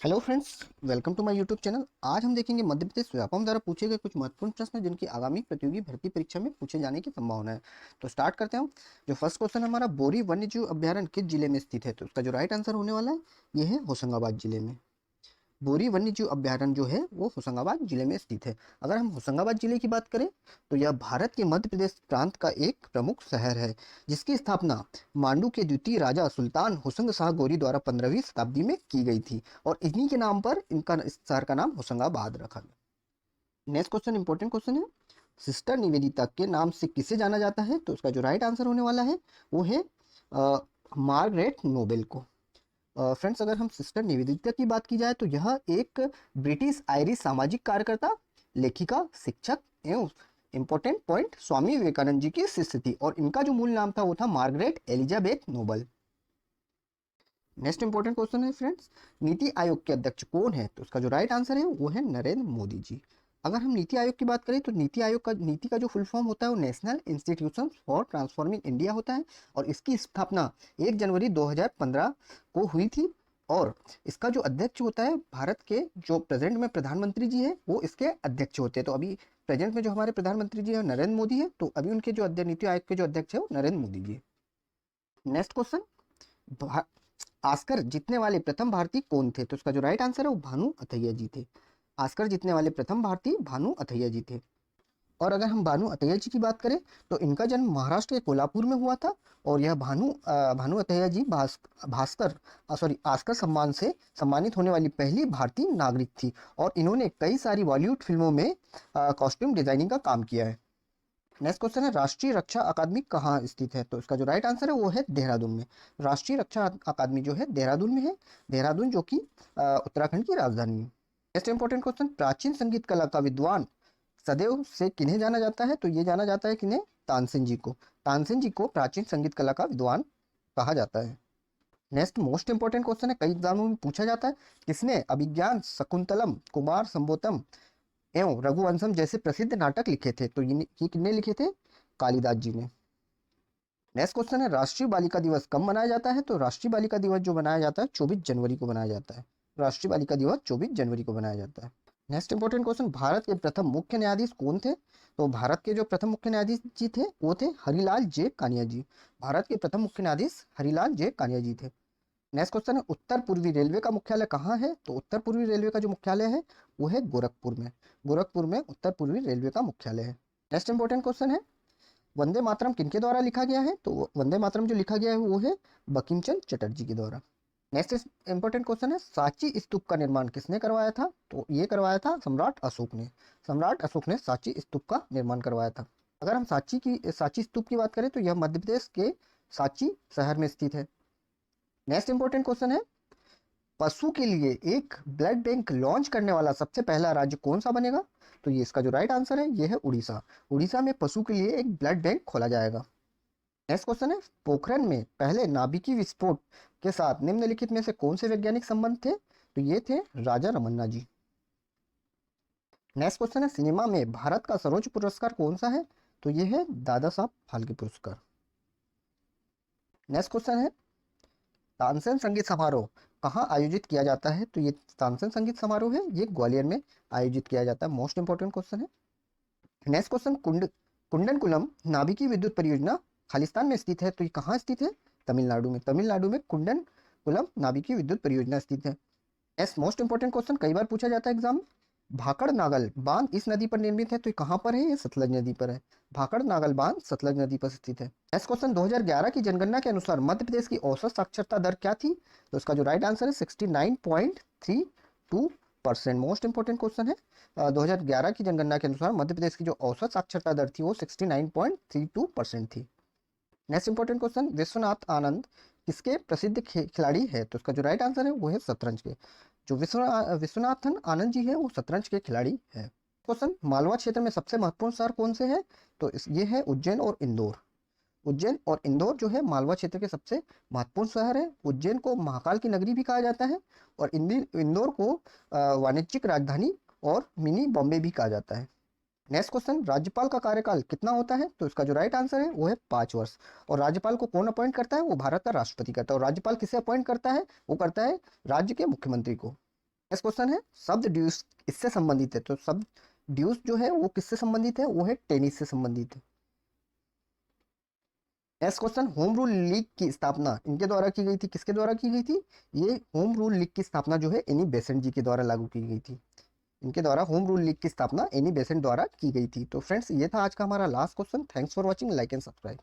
Hello friends, welcome to my YouTube channel. आज हम देखेंगे मध्य प्रदेश व्यापम द्वारा पूछे गए कुछ महत्वपूर्ण प्रश्न जिनकी आगामी प्रतियोगी भर्ती परीक्षा में पूछे जाने की संभावना है। तो स्टार्ट करते हैं हम। जो फर्स्ट क्वेश्चन हमारा, बोरी वन्यजीव अभ्यारण्य किस जिले में स्थित है? तो उसका जो राइट आंसर होने वाला है ये है होशंगाबाद जिले में। बोरी वन्यजीव अभ्यारण्य जो है वो होशंगाबाद जिले में स्थित है। अगर हम होशंगाबाद जिले की बात करें तो यह भारत के मध्य प्रदेश प्रांत का एक प्रमुख शहर है, जिसकी स्थापना मांडू के द्वितीय राजा सुल्तान हुसंग शाह गोरी द्वारा 15वीं शताब्दी में की गई थी और इन्हीं के नाम पर इस शहर का नाम होशंगाबाद रखा गया। नेक्स्ट क्वेश्चन इंपॉर्टेंट क्वेश्चन है। सिस्टर निवेदिता के नाम से किसे जाना जाता है? तो उसका जो राइट आंसर होने वाला है वो है मार्गरेट नोबेल को। फ्रेंड्स, अगर हम सिस्टर निवेदिता की बात की जाए तो यह एक ब्रिटिश आयरिश सामाजिक कार्यकर्ता, लेखिका, शिक्षक एवं इंपॉर्टेंट पॉइंट स्वामी विवेकानंद जी की शिष्य थी और इनका जो मूल नाम था वो था Margaret Elizabeth Noble. Next important question है फ्रेंड्स, नीति आयोग के अध्यक्ष कौन है? तो उसका जो राइट आंसर है वो है नरेंद्र मोदी जी। अगर हम नीति आयोग की बात करें तो नीति का जो फुल फॉर्म होता है वो national institution for transforming India होता है और इसकी स्थापना 1 जनवरी 2015 को हुई थी। और इसका जो अध्यक्ष होता है, भारत के जो प्रेजेंट में प्रधानमंत्री जी है वो इसके अध्यक्ष होते हैं। तो अभी प्रेजेंट में जो हमारे प्रधानमंत्री जी है नरेंद्र मोदी है, तो अभी उनके जो नीति आयोग के जो अध्यक्ष है वो नरेंद्र मोदी जी है। नेक्स्ट क्वेश्चन, ऑस्कर जीतने वाले प्रथम भारतीय कौन थे? तो उसका जो राइट आंसर है वो भानु अथैया जी थे। ऑस्कर जीतने वाले प्रथम भारतीय भानु अथैया जी थे। और अगर हम भानु अथैया जी की बात करें तो इनका जन्म महाराष्ट्र के कोल्हापुर में हुआ था और यह भानु अथैया जी भास्कर सॉरी ऑस्कर सम्मान से सम्मानित होने वाली पहली भारतीय नागरिक थी और इन्होंने कई सारी बॉलीवुड फिल्मों में कॉस्ट्यूम डिजाइनिंग का काम किया है। नेक्स्ट क्वेश्चन है, राष्ट्रीय रक्षा अकादमी कहाँ स्थित है? तो इसका जो राइट आंसर है वो है देहरादून में। राष्ट्रीय रक्षा अकादमी जो है देहरादून में है। देहरादून जो कि उत्तराखंड की राजधानी है। नेक्स्ट इंपॉर्टेंट क्वेश्चन, प्राचीन संगीत कला का विद्वान सदैव से किन्हें जाना जाता है? तो ये जाना जाता है किन्हें? तानसेन जी को। तानसेन जी को प्राचीन संगीत कला का विद्वान कहा जाता है। नेक्स्ट मोस्ट इंपॉर्टेंट क्वेश्चन है, कई एग्जामों में पूछा जाता है, किसने अभिज्ञान शकुंतलम, कुमार संभोतम एवं रघुवंशम जैसे प्रसिद्ध नाटक लिखे थे? तो ये किसने लिखे थे? कालिदास जी ने। नेक्स्ट क्वेश्चन है, राष्ट्रीय बालिका दिवस कब मनाया जाता है? तो राष्ट्रीय बालिका दिवस जो मनाया जाता है 24 जनवरी को मनाया जाता है। राष्ट्रीय बालिका दिवस 24 जनवरी को मनाया जाता है। नेक्स्ट इंपॉर्टेंट क्वेश्चन, भारत के प्रथम मुख्य न्यायाधीश कौन थे? तो भारत के जो प्रथम मुख्य न्यायाधीश जी थे वो थे हरिलाल जे कानिया जी। भारत के प्रथम मुख्य न्यायाधीश हरिलाल जे कानिया जी थे। नेक्स्ट क्वेश्चन है, उत्तर पूर्वी रेलवे का मुख्यालय कहाँ है? तो उत्तर पूर्वी रेलवे का जो मुख्यालय है वो है गोरखपुर में। गोरखपुर में उत्तर पूर्वी रेलवे का मुख्यालय है। नेक्स्ट इंपॉर्टेंट क्वेश्चन है, वंदे मातरम किनके द्वारा लिखा गया है? तो वंदे मातरम जो लिखा गया है वो है बंकिम चंद्र चटर्जी के द्वारा। नेक्स्ट इंपॉर्टेंट क्वेश्चन है, सांची स्तूप का निर्माण किसने करवाया था? तो ये करवाया था सम्राट अशोक ने। सम्राट अशोक ने सांची स्तूप का निर्माण करवाया था। अगर हम सांची स्तूप की बात करें तो यह मध्य प्रदेश के सांची शहर में स्थित है। नेक्स्ट इंपॉर्टेंट क्वेश्चन है, पशु के लिए एक ब्लड बैंक लॉन्च करने वाला सबसे पहला राज्य कौन सा बनेगा? तो ये इसका जो राइट आंसर है ये है उड़ीसा। उड़ीसा में पशु के लिए एक ब्लड बैंक खोला जाएगा। नेक्स्ट क्वेश्चन है, पोखरण में पहले नाभिकीय विस्फोट के साथ निम्नलिखित में से कौन से वैज्ञानिक संबंध थे? तो ये थे राजा रमन्ना जी। नेक्स्ट क्वेश्चन है, सिनेमा में भारत का सर्वोच्च पुरस्कार कौन सा है? तो ये है दादा साहब फाल्के पुरस्कार। नेक्स्ट क्वेश्चन है, तानसेन संगीत समारोह कहाँ आयोजित किया जाता है? तो ये तानसेन संगीत समारोह है ये ग्वालियर में आयोजित किया जाता है। मोस्ट इंपोर्टेंट क्वेश्चन है। नेक्स्ट क्वेश्चन, कुंडनकुलम नाभिकीय विद्युत परियोजना खालिस्तान में स्थित है, तो ये कहाँ स्थित है? तमिलनाडु में। तमिलनाडु में कुंडनकुलम नाभिकीय विद्युत परियोजना स्थित है। नेक्स्ट मोस्ट इंपोर्टेंट क्वेश्चन, कई बार पूछा जाता है एग्जाम में, भाकड़ नागल बांध इस नदी पर निर्मित है, तो ये कहाँ पर है? ये सतलज नदी पर है। भाकड़ नागल बांध सतलज नदी पर स्थित है। नेक्स्ट क्वेश्चन, 2011 की जनगणना के अनुसार मध्य प्रदेश की औसत साक्षरता दर क्या थी? तो इसका जो राइट आंसर है 69.32%। मोस्ट इंपोर्टेंट क्वेश्चन है। 2011 की जनगणना के अनुसार मध्य प्रदेश की जो औसत साक्षरता दर थी वो 69.32% थी। Next important question, Vishwanath Anand किसके प्रसिद्ध खिलाड़ी है? तो इसका जो राइट आंसर है वो है शतरंज के। जो विश्वनाथन आनंद जी है वो शतरंज के खिलाड़ी है। क्वेश्चन, मालवा क्षेत्र में सबसे महत्वपूर्ण शहर कौन से है? तो ये है उज्जैन और इंदौर। उज्जैन और इंदौर जो है मालवा क्षेत्र के सबसे महत्वपूर्ण शहर है। उज्जैन को महाकाल की नगरी भी कहा जाता है और इंदौर को वाणिज्यिक राजधानी और मिनी बॉम्बे भी कहा जाता है। नेक्स्ट क्वेश्चन, राज्यपाल का कार्यकाल कितना होता है? तो इसका जो राइट आंसर है वो है 5 वर्ष। और राज्यपाल को कौन अपॉइंट करता है? वो भारत का राष्ट्रपति करता है। और राज्यपाल किसे अपॉइंट करता है? वो करता है राज्य के मुख्यमंत्री को। नेक्स्ट क्वेश्चन है शब्द ड्यूस इससे संबंधित है, तो शब्द ड्यूस जो है वो किससे संबंधित है, वो है टेनिस से संबंधित है। Next question home rule league की स्थापना इनके द्वारा की गई थी, किसके द्वारा की गई थी, ये होम रूल लीग की स्थापना जो है एनी बेसेंट जी के द्वारा लागू की गई थी। इनके द्वारा होम रूल लीग की स्थापना एनी बेसेंट द्वारा की गई थी। तो फ्रेंड्स ये था आज का हमारा last question. Thanks for watching, like and subscribe.